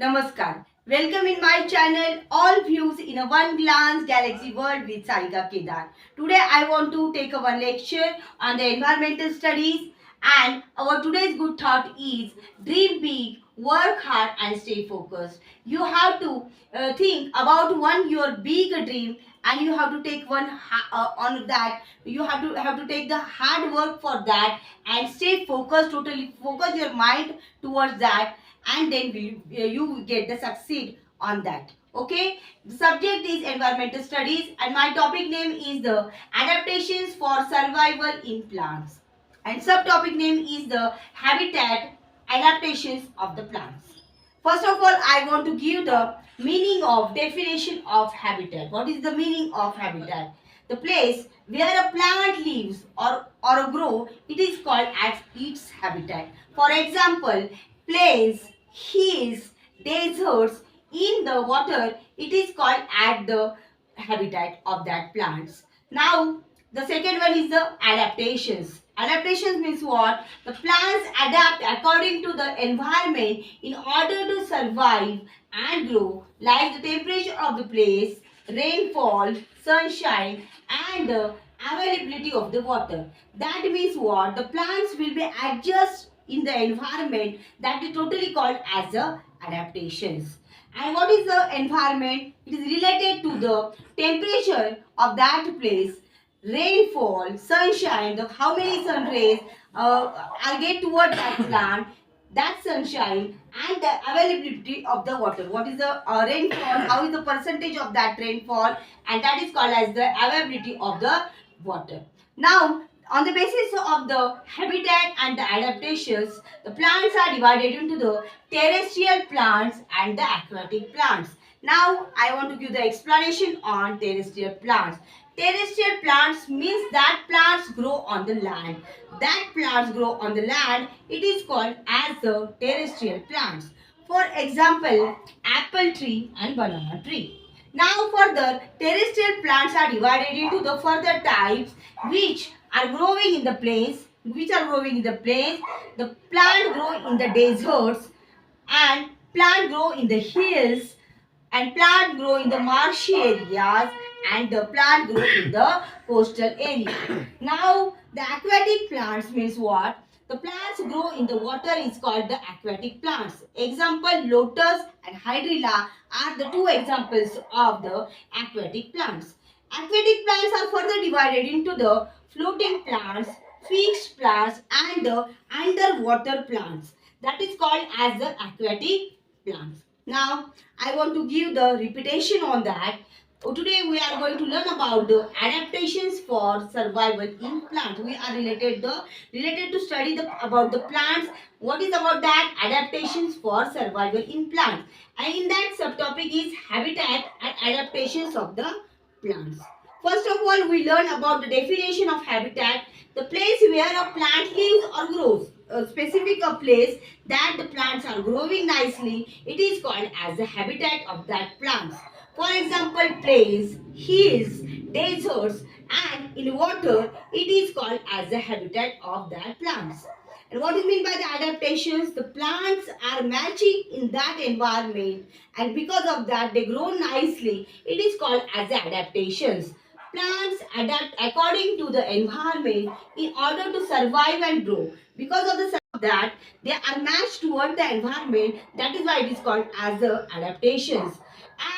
Namaskar. Welcome in my channel, All Views in a One Glance Galaxy World with Sarika Kedar. Today I want to take a one lecture on the environmental studies, and our today's good thought is dream big, work hard and stay focused. You have to think about one your big dream, and you have to take one on that. You have to take the hard work for that and stay focused, totally focus your mind towards that, and then you will get the succeed on that. Okay, the subject is environmental studies and my topic name is the adaptations for survival in plants, and subtopic name is the habitat adaptations of the plants. First of all, I want to give the meaning of definition of habitat. What is the meaning of habitat? The place where a plant lives or a grow, it is called as its habitat. For example, plains, hills, deserts, in the water, it is called as the habitat of that plants. Now, the second one is the adaptations. Adaptations means what? The plants adapt according to the environment in order to survive and grow, like the temperature of the place, rainfall, sunshine, and the availability of the water. That means what? The plants will be adjust in the environment, that is totally called as the adaptations. And what is the environment? It is related to the temperature of that place, rainfall, sunshine, how many sun rays are get toward that plant, that sunshine, and the availability of the water. What is the rainfall? How is the percentage of that rainfall? And that is called as the availability of the water. Now, on the basis of the habitat and the adaptations, the plants are divided into the terrestrial plants and the aquatic plants. Now, I want to give the explanation on terrestrial plants. Terrestrial plants means that plants grow on the land. That plants grow on the land, it is called as the terrestrial plants. For example, apple tree and banana tree. Now further, terrestrial plants are divided into the further types which are growing in the plains, the plant grow in the deserts, and plant grow in the hills, and plant grow in the marshy areas, and the plant grow in the coastal area. Now the aquatic plants means what? The plants grow in the water is called the aquatic plants. Example, lotus and hydrilla are the two examples of the aquatic plants. Aquatic plants are further divided into the floating plants, fixed plants, and the underwater plants. That is called as the aquatic plants. Now, I want to give the repetition on that. Today we are going to learn about the adaptations for survival in plants. We are related to study about the plants. What is about that? Adaptations for survival in plants. And in that subtopic is habitat and adaptations of the plants. First of all, we learn about the definition of habitat, the place where a plant lives or grows. A specific a place that the plants are growing nicely, it is called as the habitat of that plants. For example, plains, hills, deserts, and in water, it is called as the habitat of that plants. And what is mean by the adaptations? The plants are matching in that environment, and because of that they grow nicely. It is called as the adaptations. Plants adapt according to the environment in order to survive and grow. Because of that, they are matched toward the environment. That is why it is called as the adaptations.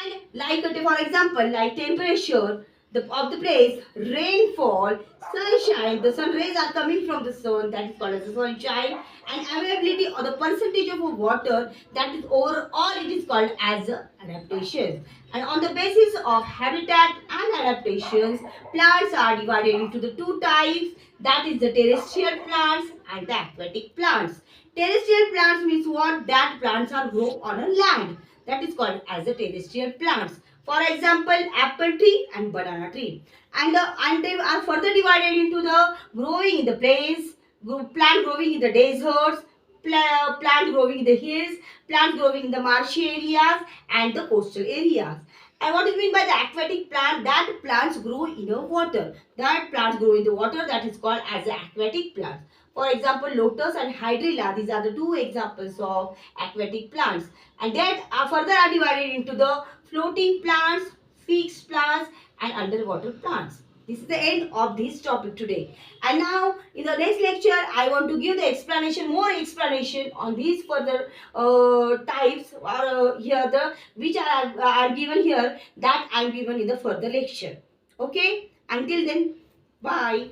And like for example, like temperature of the place, rainfall, sunshine, the sun rays are coming from the sun, that is called as the sunshine, and availability or the percentage of water, that is overall it is called as adaptations. And on the basis of habitat and adaptations, plants are divided into the two types, that is the terrestrial plants and the aquatic plants. Terrestrial plants means what? That plants are grow on a land, that is called as the terrestrial plants. For example, apple tree and banana tree. And they are further divided into the growing in the plains, plant growing in the deserts, plant growing in the hills, plant growing in the marshy areas and the coastal areas. And what is mean by the aquatic plant? That plants grow in the water. That plants grow in the water, that is called as the aquatic plants. For example, lotus and hydrilla, these are the two examples of aquatic plants. And then further are divided into the floating plants, fixed plants and underwater plants. This is the end of this topic today. And now in the next lecture, I want to give the explanation, more explanation on these further types here the which are given here, that I am given in the further lecture. Okay. Until then, bye.